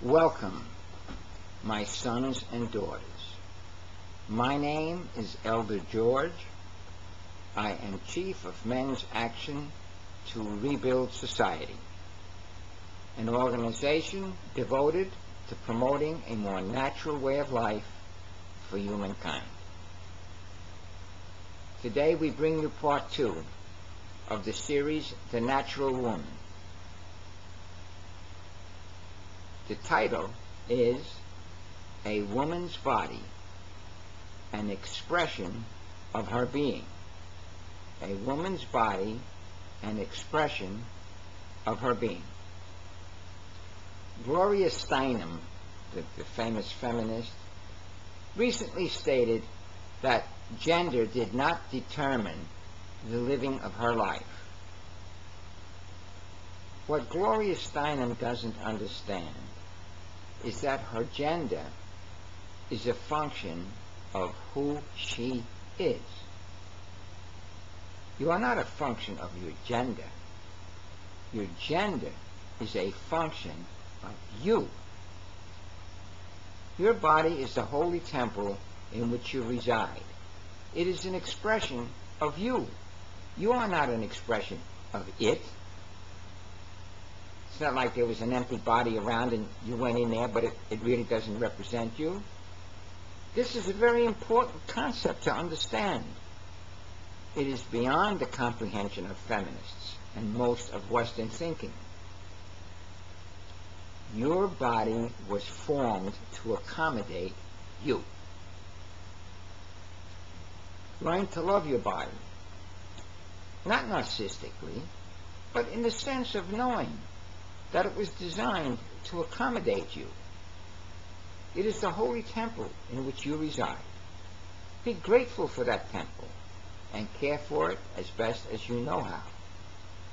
Welcome, my sons and daughters. My name is Elder George. I am Chief of Men's Action to Rebuild Society, an organization devoted to promoting a more natural way of life for humankind. Today we bring you part 2 of the series, The Natural Woman. The title is A Woman's Body, an Expression of Her Being. A woman's body, an expression of her being. Gloria Steinem, the famous feminist, recently stated that gender did not determine the living of her life. What Gloria Steinem doesn't understand is that her gender is a function of who she is. You are not a function of your gender. Your gender is a function of you. Your body is the holy temple in which you reside. It is an expression of you. You are not an expression of it. It's not like there was an empty body around and you went in there, but it really doesn't represent you. This is a very important concept to understand. It is beyond the comprehension of feminists and most of Western thinking. Your body was formed to accommodate you. Learn to love your body. Not narcissistically, but in the sense of knowing that it was designed to accommodate you. It is the holy temple in which you reside. Be grateful for that temple and care for it as best as you know how.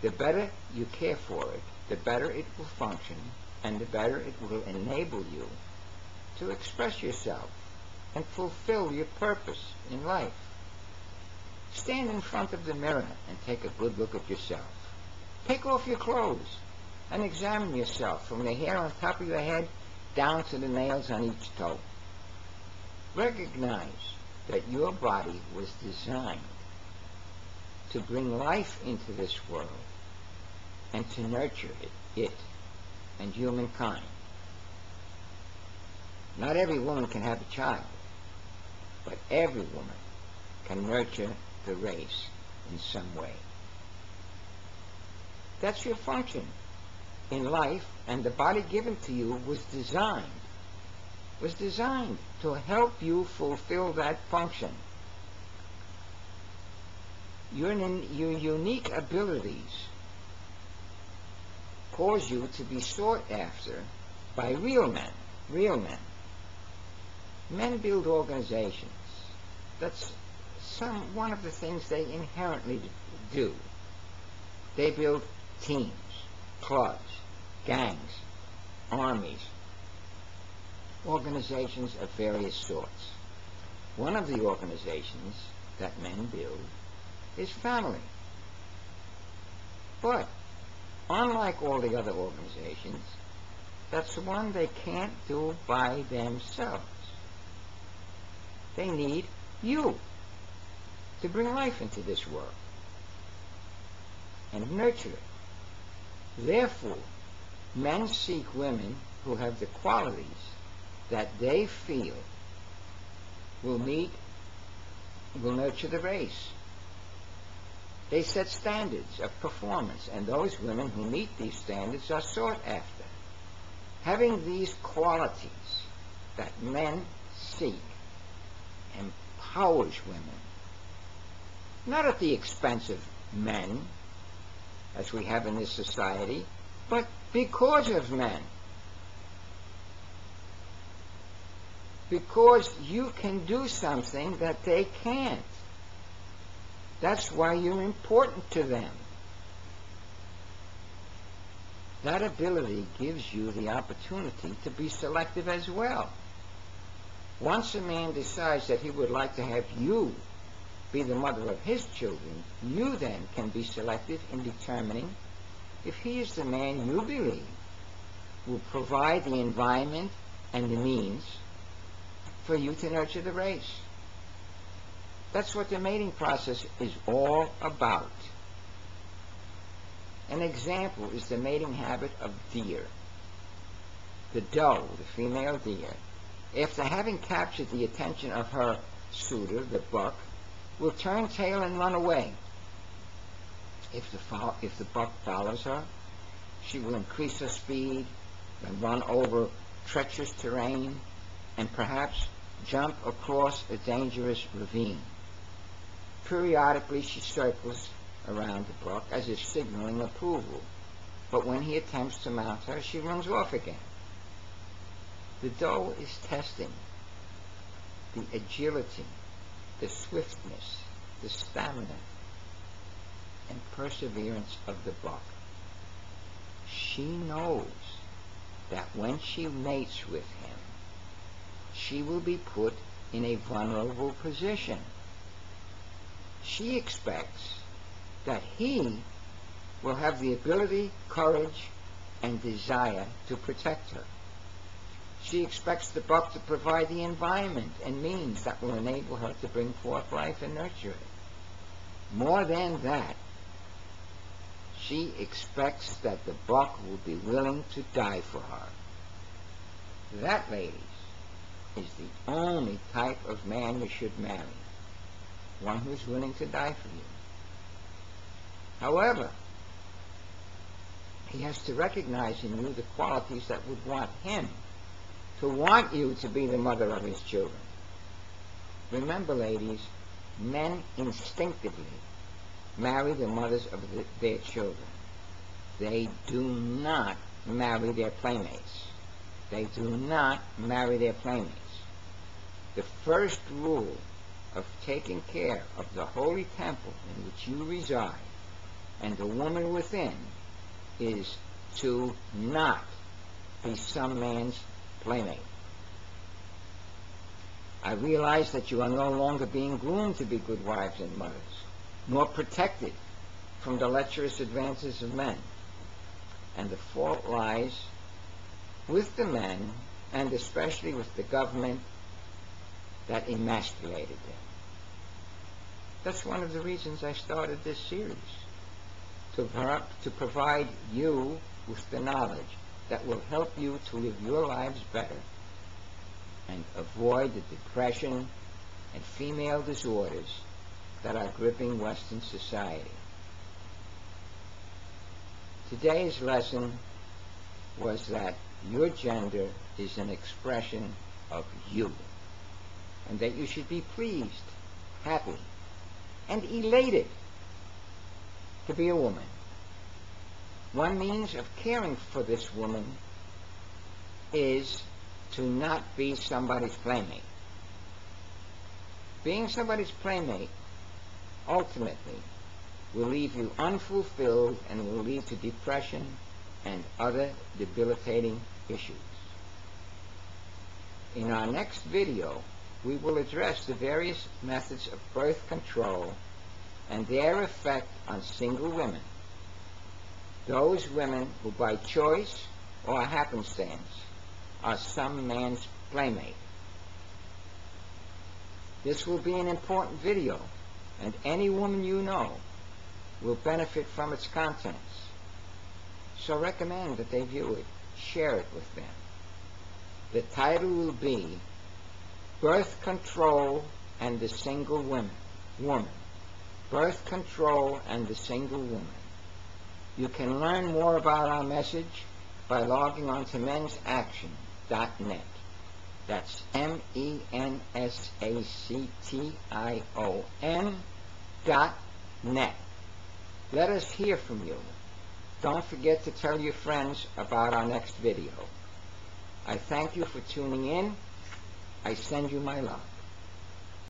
The better you care for it, the better it will function, and the better it will enable you to express yourself and fulfill your purpose in life. Stand in front of the mirror and take a good look at yourself. Take off your clothes and examine yourself from the hair on top of your head down to the nails on each toe. Recognize that your body was designed to bring life into this world and to nurture it and humankind. Not every woman can have a child, but every woman can nurture the race in some way. That's your function in life, and the body given to you was designed to help you fulfill that function. Your unique abilities cause you to be sought after by real men. Men build organizations. That's one of the things they inherently do. They build teams, clubs, gangs, armies, organizations of various sorts. One of the organizations that men build is family. But unlike all the other organizations, that's one they can't do by themselves. They need you to bring life into this world and nurture it. Therefore, men seek women who have the qualities that they feel will nurture the race. They set standards of performance, and those women who meet these standards are sought after. Having these qualities that men seek empowers women, not at the expense of men, as we have in this society, but because of men. Because you can do something that they can't. That's why you're important to them. That ability gives you the opportunity to be selective as well. Once a man decides that he would like to have you be the mother of his children, you then can be selective in determining if he is the man you believe will provide the environment and the means for you to nurture the race. That's what the mating process is all about. An example is the mating habit of deer. The doe, the female deer, after having captured the attention of her suitor, the buck, will turn tail and run away. If the buck follows her, she will increase her speed and run over treacherous terrain and perhaps jump across a dangerous ravine. Periodically she circles around the buck as if signaling approval, but when he attempts to mount her, she runs off again. The doe is testing the agility, the swiftness, the stamina, and perseverance of the buck. She knows that when she mates with him, she will be put in a vulnerable position. She expects that he will have the ability, courage, and desire to protect her. She expects the buck to provide the environment and means that will enable her to bring forth life and nurture it. More than that, she expects that the buck will be willing to die for her. That, ladies, is the only type of man you should marry. One who's willing to die for you. However, he has to recognize in you the qualities that would want him to want you to be the mother of his children. Remember, ladies, men instinctively marry the mothers of their children. They do not marry their playmates. They do not marry their playmates. The first rule of taking care of the holy temple in which you reside and the woman within is to not be some man's playmate. I realize that you are no longer being groomed to be good wives and mothers, nor protected from the lecherous advances of men. And the fault lies with the men, and especially with the government that emasculated them. That's one of the reasons I started this series, to provide you with the knowledge that will help you to live your lives better and avoid the depression and female disorders that are gripping Western society. Today's lesson was that your gender is an expression of you, and that you should be pleased, happy, and elated to be a woman. One means of caring for this woman is to not be somebody's playmate. Being somebody's playmate ultimately will leave you unfulfilled and will lead to depression and other debilitating issues. In our next video, we will address the various methods of birth control and their effect on single women, those women who by choice or happenstance are some man's playmate. This will be an important video, and any woman you know will benefit from its contents. So recommend that they view it, share it with them. The title will be Birth Control and the Single Woman. Birth Control and the Single Woman. You can learn more about our message by logging on to mensaction.net. That's MENSACTION.net. Let us hear from you. Don't forget to tell your friends about our next video. I thank you for tuning in. I send you my love.